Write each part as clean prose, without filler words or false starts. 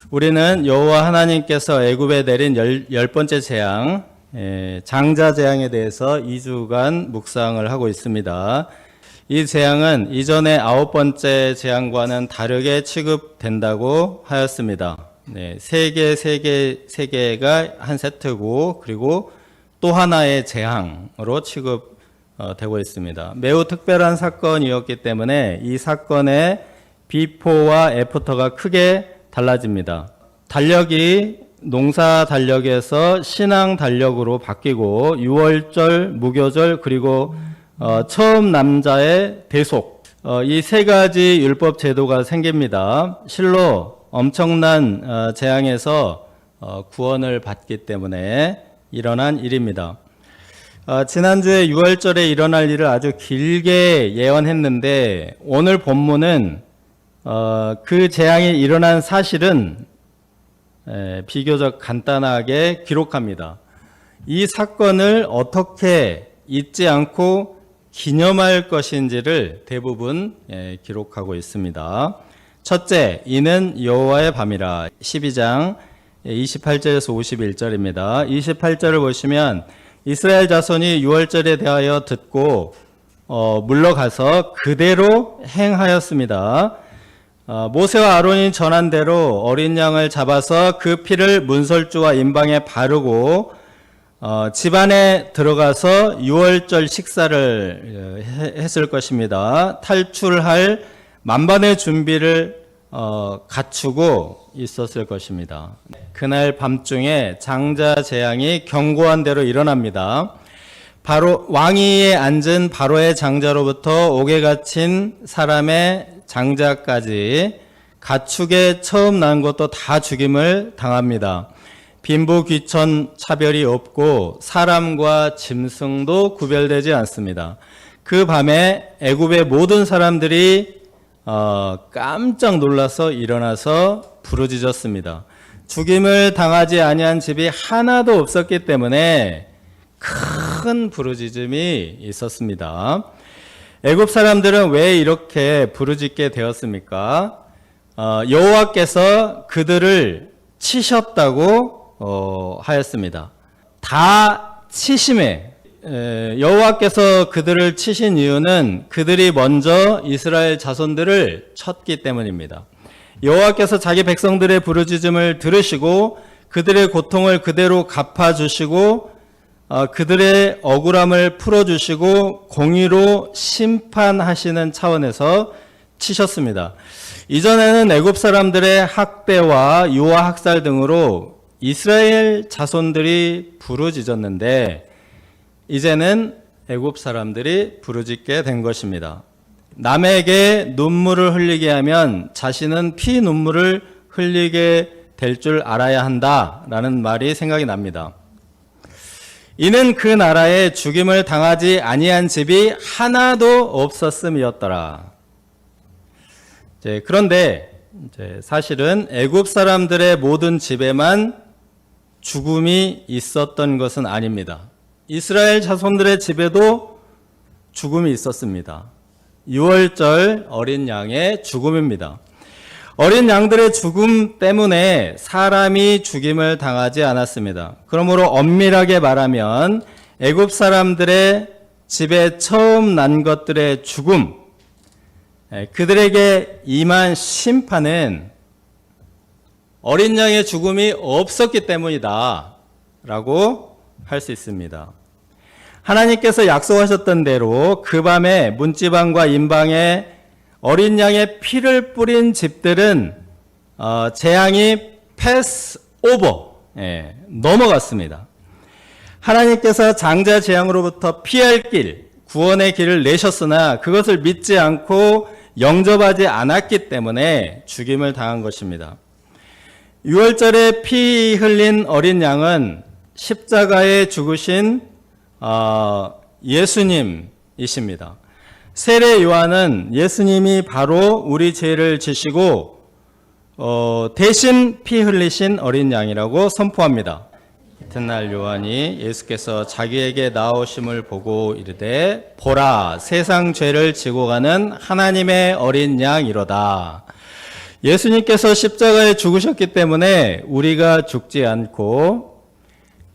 우리는 여호와 하나님께서 애굽에 내린 열 번째 재앙, 장자 재앙에 대해서 2주간 묵상을 하고 있습니다. 이 재앙은 이전의 9번째 재앙과는 다르게 취급된다고 하였습니다. 세 개가 한 세트고, 그리고 또 하나의 재앙으로 취급되고 있습니다. 매우 특별한 사건이었기 때문에 이 사건의 비포와 애프터가 크게 달라집니다. 달력이 농사 달력에서 신앙 달력으로 바뀌고, 유월절, 무교절, 그리고 처음 남자의 대속, 이 세 가지 율법 제도가 생깁니다. 실로 엄청난 재앙에서 구원을 받기 때문에 일어난 일입니다. 지난주에 유월절에 일어날 일을 아주 길게 예언했는데, 오늘 본문은 그 재앙이 일어난 사실은 비교적 간단하게 기록합니다. 이 사건을 어떻게 잊지 않고 기념할 것인지를 대부분 기록하고 있습니다. 첫째, 이는 여호와의 밤이라. 12장 28절에서 51절입니다. 28절을 보시면 이스라엘 자손이 유월절에 대하여 듣고 물러가서 그대로 행하였습니다. 모세와 아론이 전한 대로 어린 양을 잡아서 그 피를 문설주와 임방에 바르고 집안에 들어가서 유월절 식사를 했을 것입니다. 탈출할 만반의 준비를 갖추고 있었을 것입니다. 그날 밤중에 장자 재앙이 경고한 대로 일어납니다. 바로 왕위에 앉은 바로의 장자로부터 옥에 갇힌 사람의 장자까지 가축에 처음 난 것도 다 죽임을 당합니다. 빈부 귀천 차별이 없고 사람과 짐승도 구별되지 않습니다. 그 밤에 애굽의 모든 사람들이 깜짝 놀라서 일어나서 부르짖었습니다. 죽임을 당하지 아니한 집이 하나도 없었기 때문에 큰 부르짖음이 있었습니다. 애굽 사람들은 왜 이렇게 부르짖게 되었습니까? 여호와께서 그들을 치셨다고 하였습니다. 다 치심에 여호와께서 그들을 치신 이유는 그들이 먼저 이스라엘 자손들을 쳤기 때문입니다. 여호와께서 자기 백성들의 부르짖음을 들으시고 그들의 고통을 그대로 갚아주시고 그들의 억울함을 풀어주시고 공의로 심판하시는 차원에서 치셨습니다. 이전에는 애굽 사람들의 학대와 유아 학살 등으로 이스라엘 자손들이 부르짖었는데, 이제는 애굽 사람들이 부르짖게 된 것입니다. 남에게 눈물을 흘리게 하면 자신은 피 눈물을 흘리게 될 줄 알아야 한다라는 말이 생각이 납니다. 이는 그 나라에 죽임을 당하지 아니한 집이 하나도 없었음이었더라. 그런데 사실은 애굽 사람들의 모든 집에만 죽음이 있었던 것은 아닙니다. 이스라엘 자손들의 집에도 죽음이 있었습니다. 유월절 어린 양의 죽음입니다. 어린 양들의 죽음 때문에 사람이 죽임을 당하지 않았습니다. 그러므로 엄밀하게 말하면 애굽 사람들의 집에 처음 난 것들의 죽음, 그들에게 임한 심판은 어린 양의 죽음이 없었기 때문이다 라고 할 수 있습니다. 하나님께서 약속하셨던 대로 그 밤에 문지방과 임방에 어린 양의 피를 뿌린 집들은 재앙이 패스 오버, 넘어갔습니다. 하나님께서 장자 재앙으로부터 피할 길, 구원의 길을 내셨으나 그것을 믿지 않고 영접하지 않았기 때문에 죽임을 당한 것입니다. 유월절에 피 흘린 어린 양은 십자가에 죽으신 예수님이십니다. 세례 요한은 예수님이 바로 우리 죄를 지시고 대신 피 흘리신 어린 양이라고 선포합니다. 이튿날 요한이 예수께서 자기에게 나오심을 보고 이르되 보라 세상 죄를 지고 가는 하나님의 어린 양이로다. 예수님께서 십자가에 죽으셨기 때문에 우리가 죽지 않고,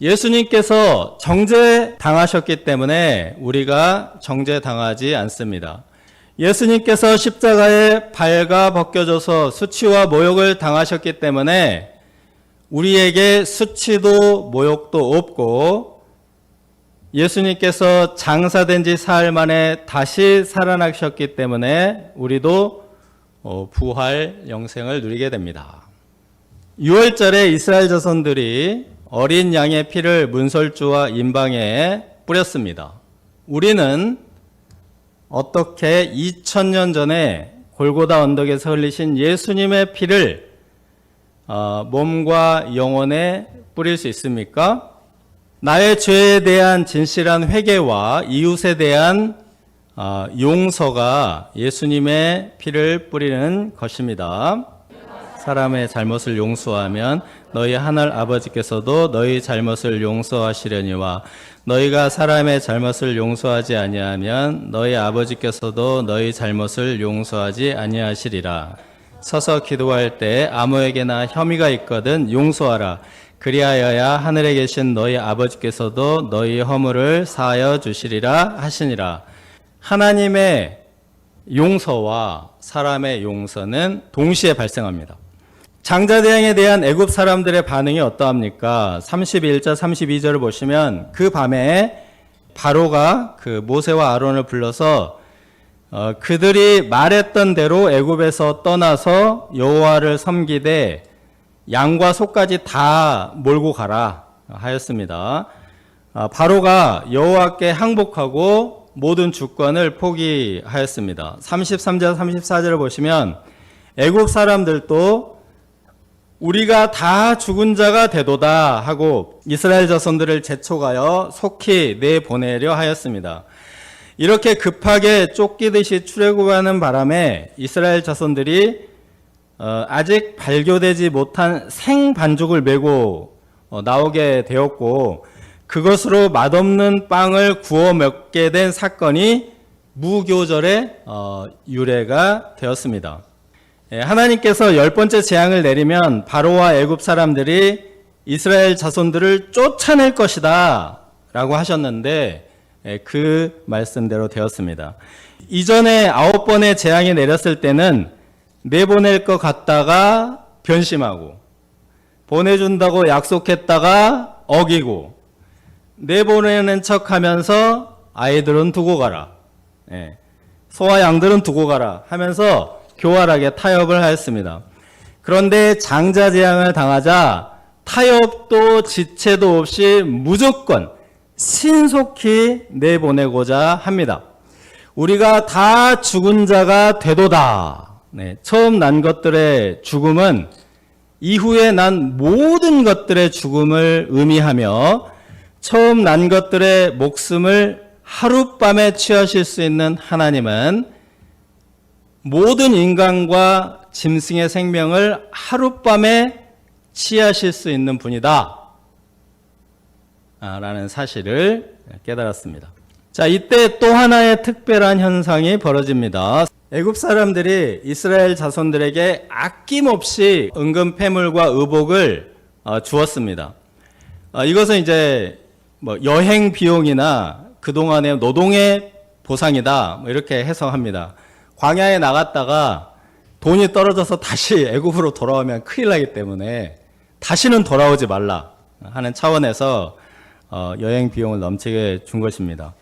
예수님께서 정죄당하셨기 때문에 우리가 정죄당하지 않습니다. 예수님께서 십자가에 발가 벗겨져서 수치와 모욕을 당하셨기 때문에 우리에게 수치도 모욕도 없고, 예수님께서 장사된 지 사흘 만에 다시 살아나셨기 때문에 우리도 부활 영생을 누리게 됩니다. 6월절에 이스라엘 자손들이 어린 양의 피를 문설주와 임방에 뿌렸습니다. 우리는 어떻게 2000년 전에 골고다 언덕에서 흘리신 예수님의 피를 몸과 영혼에 뿌릴 수 있습니까? 나의 죄에 대한 진실한 회개와 이웃에 대한 용서가 예수님의 피를 뿌리는 것입니다. 사람의 잘못을 용서하면 너희 하늘 아버지께서도 너희 잘못을 용서하시려니와 너희가 사람의 잘못을 용서하지 아니하면 너희 아버지께서도 너희 잘못을 용서하지 아니하시리라. 서서 기도할 때 아무에게나 혐의가 있거든 용서하라. 그리하여야 하늘에 계신 너희 아버지께서도 너희 허물을 사하여 주시리라 하시니라. 하나님의 용서와 사람의 용서는 동시에 발생합니다. 장자대왕에 대한 애굽 사람들의 반응이 어떠합니까? 31절 32절을 보시면 그 밤에 바로가 그 모세와 아론을 불러서 그들이 말했던 대로 애굽에서 떠나서 여호와를 섬기되 양과 소까지 다 몰고 가라 하였습니다. 바로가 여호와께 항복하고 모든 주권을 포기하였습니다. 33절 34절을 보시면 애굽 사람들도 우리가 다 죽은 자가 되도다 하고 이스라엘 자손들을 재촉하여 속히 내보내려 하였습니다. 이렇게 급하게 쫓기듯이 출애굽하는 바람에 이스라엘 자손들이 아직 발교되지 못한 생반죽을 메고 나오게 되었고, 그것으로 맛없는 빵을 구워 먹게 된 사건이 무교절의 유래가 되었습니다. 하나님께서 10번째 재앙을 내리면 바로와 애굽 사람들이 이스라엘 자손들을 쫓아낼 것이다 라고 하셨는데 그 말씀대로 되었습니다. 이전에 9번의 재앙이 내렸을 때는 내보낼 것 같다가 변심하고, 보내준다고 약속했다가 어기고, 내보내는 척 하면서 아이들은 두고 가라, 소와 양들은 두고 가라 하면서 교활하게 타협을 하였습니다. 그런데 장자 재앙을 당하자 타협도 지체도 없이 무조건 신속히 내보내고자 합니다. 우리가 다 죽은 자가 되도다. 처음 난 것들의 죽음은 이후에 난 모든 것들의 죽음을 의미하며, 처음 난 것들의 목숨을 하룻밤에 취하실 수 있는 하나님은 모든 인간과 짐승의 생명을 하룻밤에 취하실 수 있는 분이다 라는 사실을 깨달았습니다. 자, 이때 또 하나의 특별한 현상이 벌어집니다. 애굽 사람들이 이스라엘 자손들에게 아낌없이 은금 패물과 의복을 주었습니다. 이것은 이제 여행 비용이나 그동안의 노동의 보상이다 이렇게 해석합니다. 광야에 나갔다가 돈이 떨어져서 다시 애굽으로 돌아오면 큰일 나기 때문에 다시는 돌아오지 말라 하는 차원에서 여행 비용을 넘치게 준 것입니다.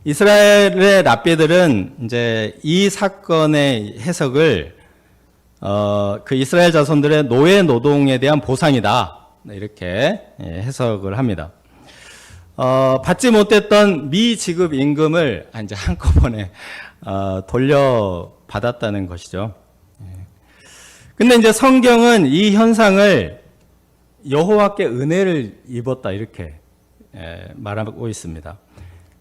이스라엘의 랍비들은 이제 이 사건의 해석을 그 이스라엘 자손들의 노예 노동에 대한 보상이다 이렇게 해석을 합니다. 받지 못했던 미지급 임금을 이제 한꺼번에 돌려받았다는 것이죠. 근데 이제 성경은 이 현상을 여호와께 은혜를 입었다 이렇게 말하고 있습니다.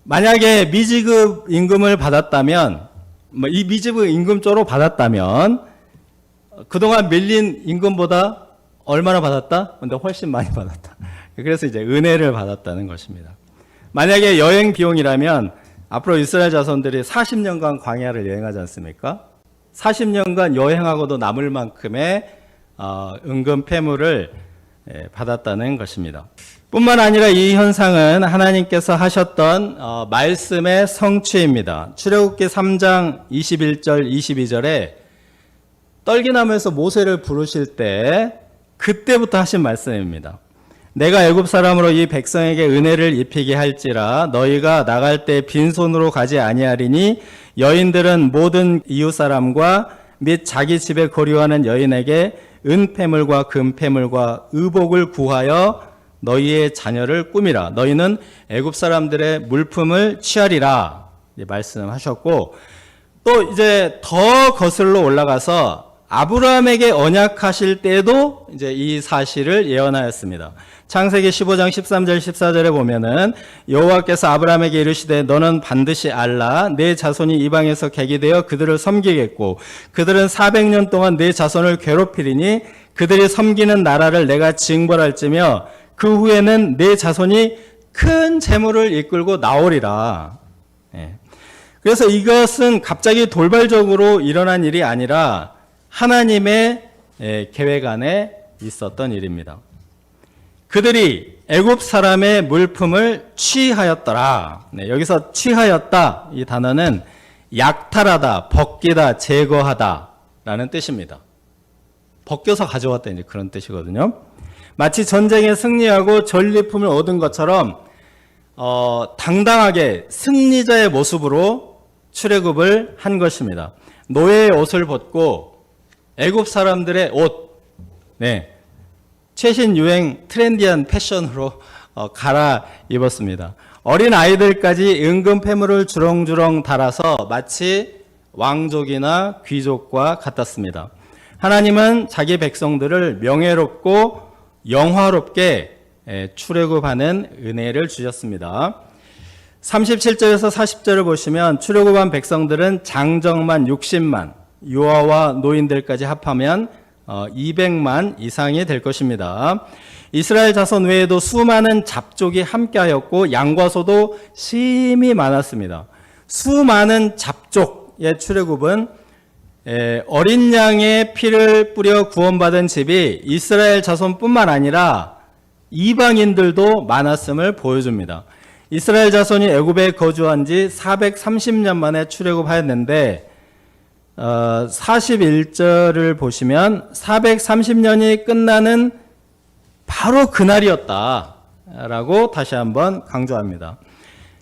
만약에 미지급 임금을 받았다면, 이 미지급 임금조로 받았다면 그동안 밀린 임금보다 얼마나 받았다? 근데 훨씬 많이 받았다. 그래서 이제 은혜를 받았다는 것입니다. 만약에 여행 비용이라면 앞으로 이스라엘 자손들이 40년간 광야를 여행하지 않습니까? 40년간 여행하고도 남을 만큼의 은금 폐물을 받았다는 것입니다. 뿐만 아니라 이 현상은 하나님께서 하셨던 말씀의 성취입니다. 출애굽기 3장 21절 22절에 떨기나무에서 모세를 부르실 때 그때부터 하신 말씀입니다. 내가 애굽 사람으로 이 백성에게 은혜를 입히게 할지라 너희가 나갈 때 빈손으로 가지 아니하리니 여인들은 모든 이웃 사람과 및 자기 집에 거류하는 여인에게 은폐물과 금폐물과 의복을 구하여 너희의 자녀를 꾸미라. 너희는 애굽 사람들의 물품을 취하리라. 말씀하셨고, 또 이제 더 거슬러 올라가서 아브라함에게 언약하실 때도 이제 이 사실을 예언하였습니다. 창세기 15장 13절 14절에 보면은 여호와께서 아브라함에게 이르시되 너는 반드시 알라 내 자손이 이방에서 객이 되어 그들을 섬기겠고 그들은 400년 동안 내 자손을 괴롭히리니 그들이 섬기는 나라를 내가 징벌할지며 그 후에는 내 자손이 큰 재물을 이끌고 나오리라. 그래서 이것은 갑자기 돌발적으로 일어난 일이 아니라 하나님의 계획 안에 있었던 일입니다. 그들이 애굽 사람의 물품을 취하였더라. 여기서 취하였다 이 단어는 약탈하다, 벗기다, 제거하다 라는 뜻입니다. 벗겨서 가져왔다 이제 그런 뜻이거든요. 마치 전쟁에 승리하고 전리품을 얻은 것처럼 당당하게 승리자의 모습으로 출애굽을 한 것입니다. 노예의 옷을 벗고 애굽 사람들의 옷, 최신 유행 트렌디한 패션으로 갈아 입었습니다. 어린 아이들까지 은금 폐물을 주렁주렁 달아서 마치 왕족이나 귀족과 같았습니다. 하나님은 자기 백성들을 명예롭고 영화롭게 출애굽하는 은혜를 주셨습니다. 37절에서 40절을 보시면 출애굽한 백성들은 장정만 60만, 유아와 노인들까지 합하면 200만 이상이 될 것입니다. 이스라엘 자손 외에도 수많은 잡족이 함께하였고 양과 소도 심히 많았습니다. 수많은 잡족의 출애굽은 어린 양의 피를 뿌려 구원받은 집이 이스라엘 자손뿐만 아니라 이방인들도 많았음을 보여줍니다. 이스라엘 자손이 애굽에 거주한 지 430년 만에 출애굽하였는데 41절을 보시면 430년이 끝나는 바로 그날이었다라고 다시 한번 강조합니다.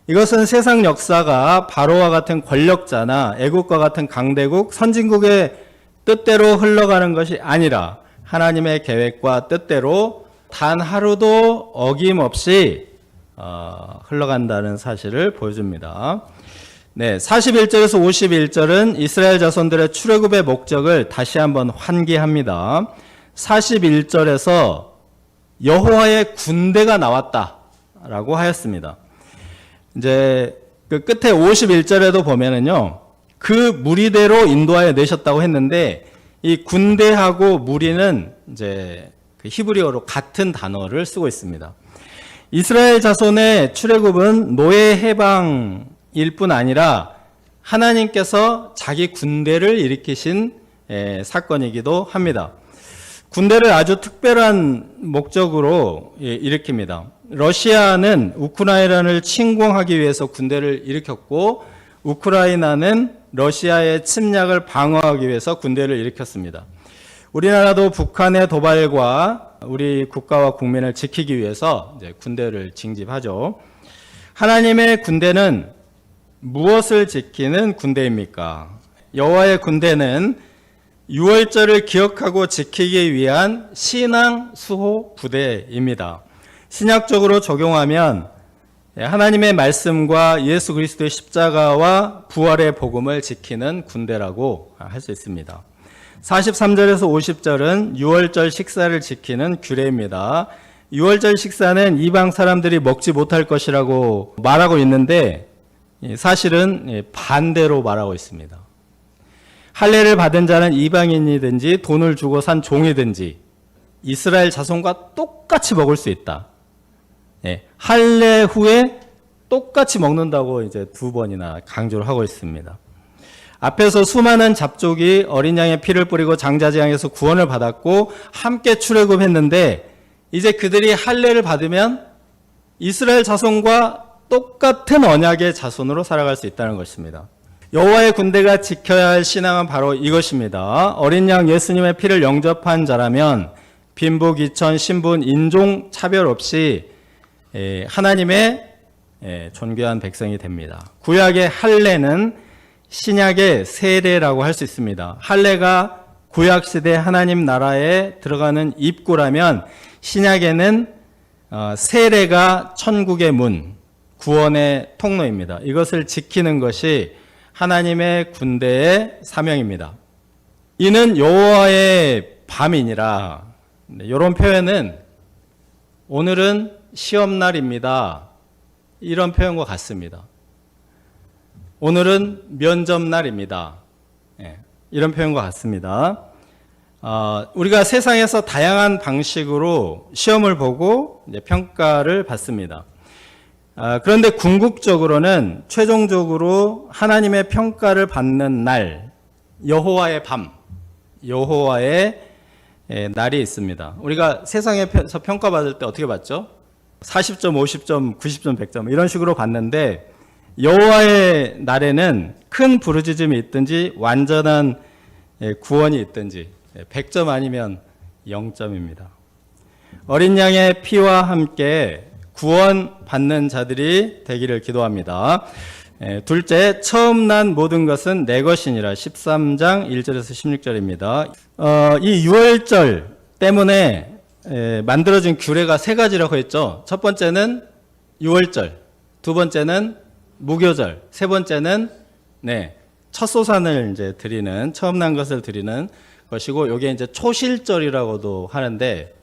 이것은 세상 역사가 바로와 같은 권력자나 애국과 같은 강대국, 선진국의 뜻대로 흘러가는 것이 아니라 하나님의 계획과 뜻대로 단 하루도 어김없이 흘러간다는 사실을 보여줍니다. 41절에서 51절은 이스라엘 자손들의 출애굽의 목적을 다시 한번 환기합니다. 41절에서 여호와의 군대가 나왔다라고 하였습니다. 이제 그 끝에 51절에도 보면은요, 그 무리대로 인도하여 내셨다고 했는데 이 군대하고 무리는 이제 그 히브리어로 같은 단어를 쓰고 있습니다. 이스라엘 자손의 출애굽은 노예 해방일 뿐 아니라 하나님께서 자기 군대를 일으키신 사건이기도 합니다. 군대를 아주 특별한 목적으로 일으킵니다. 러시아는 우크라이나를 침공하기 위해서 군대를 일으켰고 우크라이나는 러시아의 침략을 방어하기 위해서 군대를 일으켰습니다. 우리나라도 북한의 도발과 우리 국가와 국민을 지키기 위해서 이제 군대를 징집하죠. 하나님의 군대는 무엇을 지키는 군대입니까? 여호와의 군대는 유월절을 기억하고 지키기 위한 신앙 수호 부대입니다. 신약적으로 적용하면 하나님의 말씀과 예수 그리스도의 십자가와 부활의 복음을 지키는 군대라고 할 수 있습니다. 43절에서 50절은 유월절 식사를 지키는 규례입니다. 유월절 식사는 이방 사람들이 먹지 못할 것이라고 말하고 있는데 사실은 반대로 말하고 있습니다. 할례를 받은 자는 이방인이든지 돈을 주고 산 종이든지 이스라엘 자손과 똑같이 먹을 수 있다. 할례 후에 똑같이 먹는다고 이제 2번이나 강조를 하고 있습니다. 앞에서 수많은 잡족이 어린 양의 피를 뿌리고 장자재앙에서 구원을 받았고 함께 출애굽했는데 이제 그들이 할례를 받으면 이스라엘 자손과 똑같은 언약의 자손으로 살아갈 수 있다는 것입니다. 여호와의 군대가 지켜야 할 신앙은 바로 이것입니다. 어린 양 예수님의 피를 영접한 자라면 빈부, 귀천, 신분, 인종 차별 없이 하나님의 존귀한 백성이 됩니다. 구약의 할례는 신약의 세례라고 할 수 있습니다. 할례가 구약시대 하나님 나라에 들어가는 입구라면 신약에는 세례가 천국의 문, 구원의 통로입니다. 이것을 지키는 것이 하나님의 군대의 사명입니다. 이는 여호와의 밤이니라. 이런 표현은 오늘은 시험날입니다. 이런 표현과 같습니다. 오늘은 면접날입니다. 이런 표현과 같습니다. 우리가 세상에서 다양한 방식으로 시험을 보고 평가를 받습니다. 그런데 궁극적으로는 최종적으로 하나님의 평가를 받는 날, 여호와의 밤, 여호와의 날이 있습니다. 우리가 세상에서 평가받을 때 어떻게 받죠? 40점, 50점, 90점, 100점 이런 식으로 받는데 여호와의 날에는 큰 부르짖음이 있든지 완전한 구원이 있든지 100점 아니면 0점입니다. 어린 양의 피와 함께 구원받는 자들이 되기를 기도합니다. 둘째, 처음 난 모든 것은 내 것이니라. 13장 1절에서 16절입니다. 이 유월절 때문에 만들어진 규례가 세 가지라고 했죠. 첫 번째는 유월절, 두 번째는 무교절, 세 번째는 첫소산을 이제 드리는, 처음 난 것을 드리는 것이고, 요게 이제 초실절이라고도 하는데,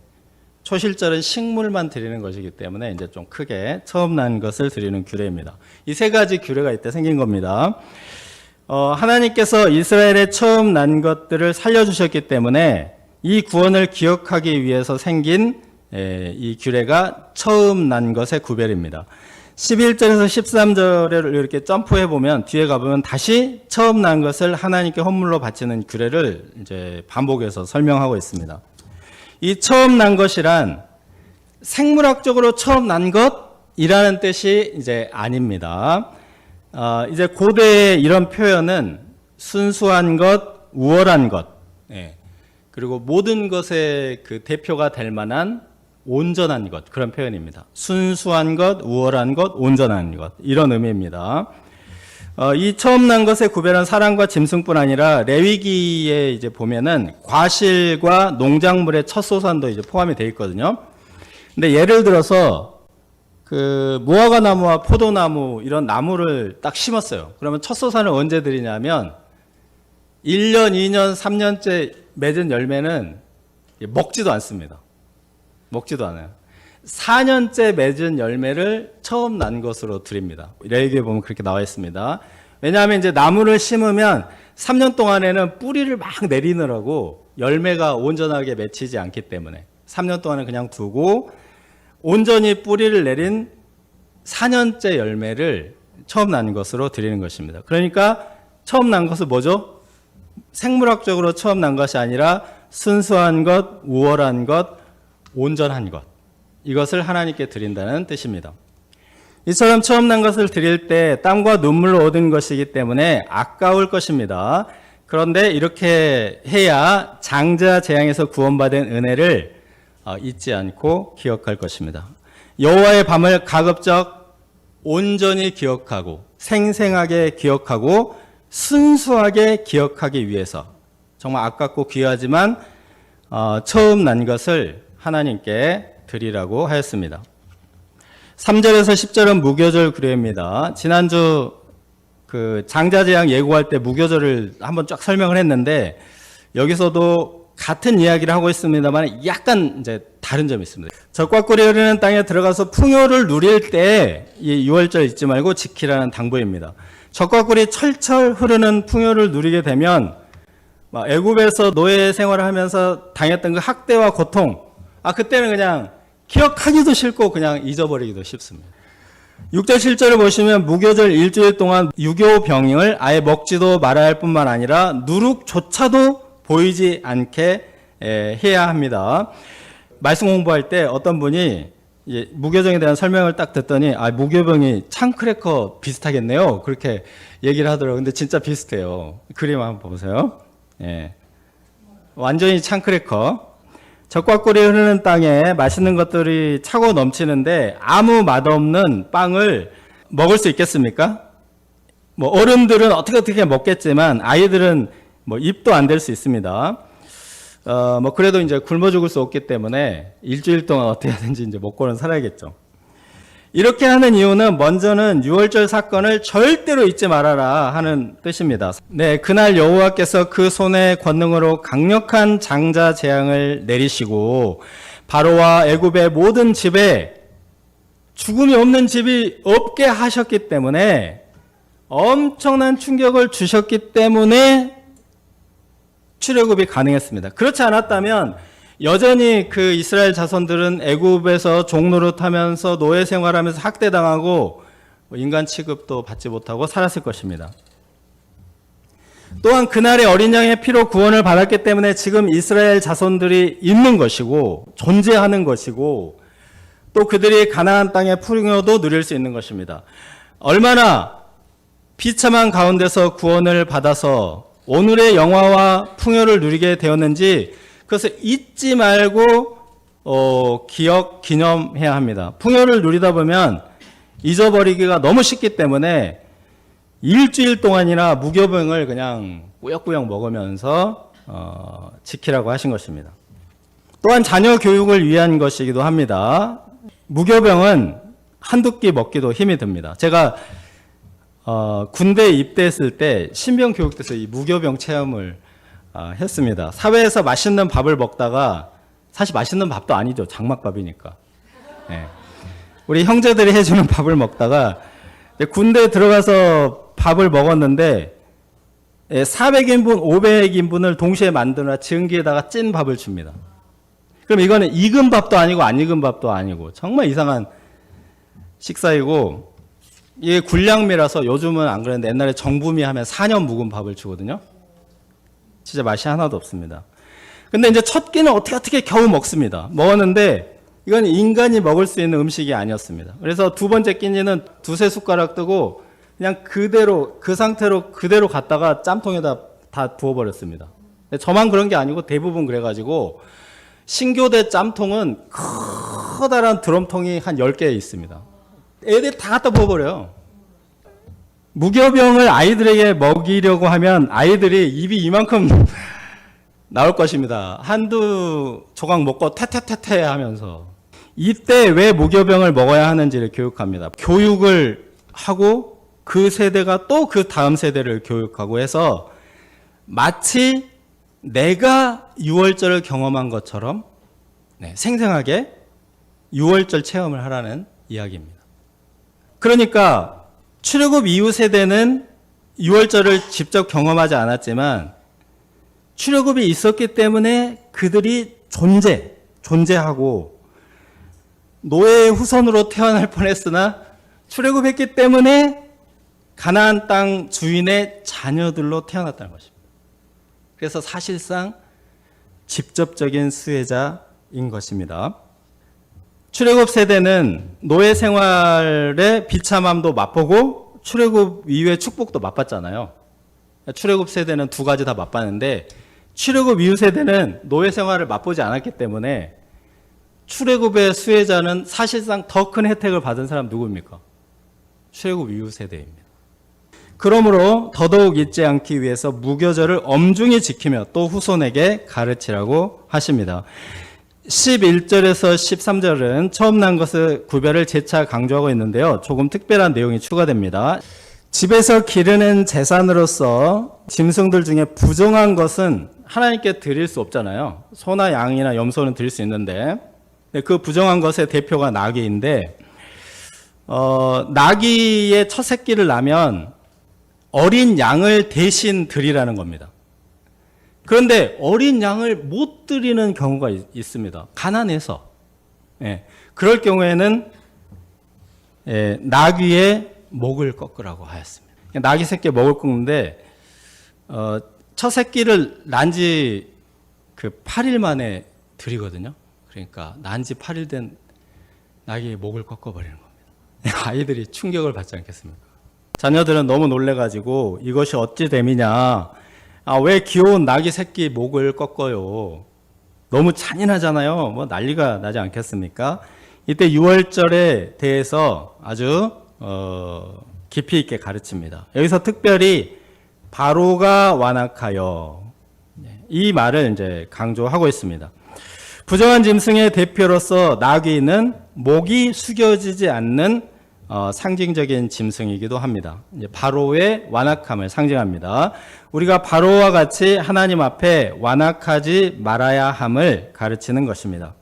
초실절은 식물만 드리는 것이기 때문에 이제 좀 크게 처음 난 것을 드리는 규례입니다. 이 세 가지 규례가 이때 생긴 겁니다. 하나님께서 이스라엘의 처음 난 것들을 살려주셨기 때문에 이 구원을 기억하기 위해서 생긴 이 규례가 처음 난 것의 구별입니다. 11절에서 13절을 이렇게 점프해 보면 뒤에 가보면 다시 처음 난 것을 하나님께 헌물로 바치는 규례를 이제 반복해서 설명하고 있습니다. 이 처음 난 것이란 생물학적으로 처음 난 것이라는 뜻이 이제 아닙니다. 이제 고대의 이런 표현은 순수한 것, 우월한 것, 그리고 모든 것의 그 대표가 될 만한 온전한 것, 그런 표현입니다. 순수한 것, 우월한 것, 온전한 것, 이런 의미입니다. 이 처음 난 것의 구별은 사람과 짐승뿐 아니라 레위기에 이제 보면은 과실과 농작물의 첫소산도 이제 포함이 되어 있거든요. 근데 예를 들어서 그 무화과 나무와 포도나무 이런 나무를 딱 심었어요. 그러면 첫소산을 언제 드리냐면 1년, 2년, 3년째 맺은 열매는 먹지도 않습니다. 먹지도 않아요. 4년째 맺은 열매를 처음 난 것으로 드립니다. 레위기에 보면 그렇게 나와 있습니다. 왜냐하면 이제 나무를 심으면 3년 동안에는 뿌리를 막 내리느라고 열매가 온전하게 맺히지 않기 때문에 3년 동안은 그냥 두고 온전히 뿌리를 내린 4년째 열매를 처음 난 것으로 드리는 것입니다. 그러니까 처음 난 것은 뭐죠? 생물학적으로 처음 난 것이 아니라 순수한 것, 우월한 것, 온전한 것, 이것을 하나님께 드린다는 뜻입니다. 이처럼 처음 난 것을 드릴 때 땀과 눈물로 얻은 것이기 때문에 아까울 것입니다. 그런데 이렇게 해야 장자 재앙에서 구원받은 은혜를 잊지 않고 기억할 것입니다. 여호와의 밤을 가급적 온전히 기억하고 생생하게 기억하고 순수하게 기억하기 위해서 정말 아깝고 귀하지만 처음 난 것을 하나님께 드리라고 하였습니다. 3절에서 10절은 무교절 규례입니다. 지난주 그 장자재앙 예고할 때 무교절을 한번 쫙 설명을 했는데 여기서도 같은 이야기를 하고 있습니다만 약간 이제 다른 점이 있습니다. 젖과 꿀이 흐르는 땅에 들어가서 풍요를 누릴 때 이 6월절 잊지 말고 지키라는 당부입니다. 젖과 꿀이 철철 흐르는 풍요를 누리게 되면 애굽에서 노예 생활을 하면서 당했던 그 학대와 고통, 그때는 그냥 기억하기도 싫고 그냥 잊어버리기도 쉽습니다. 6절 7절을 보시면 무교절 일주일 동안 유교병을 아예 먹지도 말아야 할 뿐만 아니라 누룩조차도 보이지 않게 해야 합니다. 말씀 공부할 때 어떤 분이 무교병에 대한 설명을 딱 듣더니 무교병이 창크래커 비슷하겠네요. 그렇게 얘기를 하더라고요. 근데 진짜 비슷해요. 그림 한번 보세요. 예. 완전히 창크래커. 젖과 꿀이 흐르는 땅에 맛있는 것들이 차고 넘치는데 아무 맛없는 빵을 먹을 수 있겠습니까? 뭐 어른들은 어떻게 먹겠지만 아이들은 뭐 입도 안 댈 수 있습니다. 뭐 그래도 이제 굶어 죽을 수 없기 때문에 일주일 동안 어떻게 하든지 이제 먹고는 살아야겠죠. 이렇게 하는 이유는 먼저는 유월절 사건을 절대로 잊지 말아라 하는 뜻입니다. 네, 그날 여호와께서 그 손의 권능으로 강력한 장자 재앙을 내리시고 바로와 애굽의 모든 집에 죽음이 없는 집이 없게 하셨기 때문에 엄청난 충격을 주셨기 때문에 출애굽이 가능했습니다. 그렇지 않았다면 여전히 그 이스라엘 자손들은 애굽에서 종노릇하면서 노예 생활하면서 학대당하고 인간 취급도 받지 못하고 살았을 것입니다. 또한 그날의 어린 양의 피로 구원을 받았기 때문에 지금 이스라엘 자손들이 있는 것이고 존재하는 것이고 또 그들이 가나안 땅의 풍요도 누릴 수 있는 것입니다. 얼마나 비참한 가운데서 구원을 받아서 오늘의 영화와 풍요를 누리게 되었는지 그것을 잊지 말고 기념해야 합니다. 풍요를 누리다 보면 잊어버리기가 너무 쉽기 때문에 일주일 동안이나 무교병을 그냥 꾸역꾸역 먹으면서 지키라고 하신 것입니다. 또한 자녀 교육을 위한 것이기도 합니다. 무교병은 한두 끼 먹기도 힘이 듭니다. 제가 군대에 입대했을 때 신병 교육대에서 이 무교병 체험을 했습니다. 사회에서 맛있는 밥을 먹다가 사실 맛있는 밥도 아니죠. 장막밥이니까. 네. 우리 형제들이 해주는 밥을 먹다가 군대에 들어가서 밥을 먹었는데 400인분, 500인분을 동시에 만드느라 증기에다가 찐 밥을 줍니다. 그럼 이거는 익은 밥도 아니고 안 익은 밥도 아니고 정말 이상한 식사이고 이게 군량미라서 요즘은 안 그랬는데 옛날에 정부미 하면 4년 묵은 밥을 주거든요. 진짜 맛이 하나도 없습니다. 근데 이제 첫 끼는 어떻게 겨우 먹습니다. 먹었는데 이건 인간이 먹을 수 있는 음식이 아니었습니다. 그래서 두 번째 끼니는 두세 숟가락 뜨고 그냥 그대로 그 상태로 그대로 갔다가 짬통에다 다 부어버렸습니다. 저만 그런 게 아니고 대부분 그래가지고 신교대 짬통은 커다란 드럼통이 한 10개 있습니다. 애들이 다 갖다 부어버려요. 무교병을 아이들에게 먹이려고 하면 아이들이 입이 이만큼 나올 것입니다. 한두 조각 먹고 태태태태 하면서 이때 왜 무교병을 먹어야 하는지를 교육합니다. 교육을 하고 그 세대가 또 그 다음 세대를 교육하고 해서 마치 내가 유월절을 경험한 것처럼 생생하게 유월절 체험을 하라는 이야기입니다. 그러니까 출애굽 이후 세대는 유월절을 직접 경험하지 않았지만 출애굽이 있었기 때문에 그들이 존재하고 노예의 후손으로 태어날 뻔했으나 출애굽했기 때문에 가나안 땅 주인의 자녀들로 태어났다는 것입니다. 그래서 사실상 직접적인 수혜자인 것입니다. 출애굽 세대는 노예 생활의 비참함도 맛보고 출애굽 이후의 축복도 맛봤잖아요. 출애굽 세대는 두 가지 다 맛봤는데 출애굽 이후 세대는 노예 생활을 맛보지 않았기 때문에 출애굽의 수혜자는 사실상 더 큰 혜택을 받은 사람 누구입니까? 출애굽 이후 세대입니다. 그러므로 더더욱 잊지 않기 위해서 무교절을 엄중히 지키며 또 후손에게 가르치라고 하십니다. 11절에서 13절은 처음 난 것의 구별을 재차 강조하고 있는데요. 조금 특별한 내용이 추가됩니다. 집에서 기르는 제사로서 짐승들 중에 부정한 것은 하나님께 드릴 수 없잖아요. 소나 양이나 염소는 드릴 수 있는데 그 부정한 것의 대표가 나귀인데 나귀의 첫 새끼를 낳으면 어린 양을 대신 드리라는 겁니다. 그런데 어린 양을 못 드리는 경우가 있습니다. 가난해서. 그럴 경우에는 나귀의 목을 꺾으라고 하였습니다. 나귀 새끼의 목을 꺾는데 첫 새끼를 난 지 그 8일 만에 드리거든요. 그러니까 난 지 8일 된 나귀의 목을 꺾어버리는 겁니다. 아이들이 충격을 받지 않겠습니까? 자녀들은 너무 놀래가지고 이것이 어찌 됨이냐, 왜 귀여운 나귀 새끼 목을 꺾어요? 너무 잔인하잖아요. 뭐 난리가 나지 않겠습니까? 이때 유월절에 대해서 아주 깊이 있게 가르칩니다. 여기서 특별히 바로가 완악하여, 이 말을 이제 강조하고 있습니다. 부정한 짐승의 대표로서 나귀는 목이 숙여지지 않는 상징적인 짐승이기도 합니다. 이제 바로의 완악함을 상징합니다. 우리가 바로와 같이 하나님 앞에 완악하지 말아야 함을 가르치는 것입니다.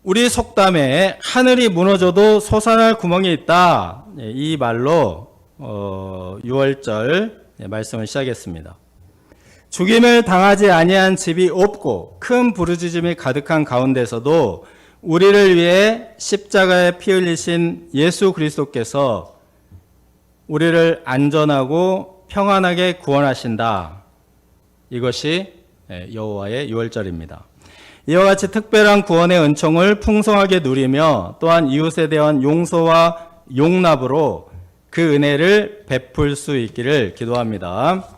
우리 속담에 하늘이 무너져도 솟아날 구멍이 있다, 이 말로 6월절 말씀을 시작했습니다. 죽임을 당하지 아니한 집이 없고 큰 부르짖음이 가득한 가운데서도 우리를 위해 십자가에 피 흘리신 예수 그리스도께서 우리를 안전하고 평안하게 구원하신다. 이것이 여호와의 유월절입니다. 이와 같이 특별한 구원의 은총을 풍성하게 누리며 또한 이웃에 대한 용서와 용납으로 그 은혜를 베풀 수 있기를 기도합니다.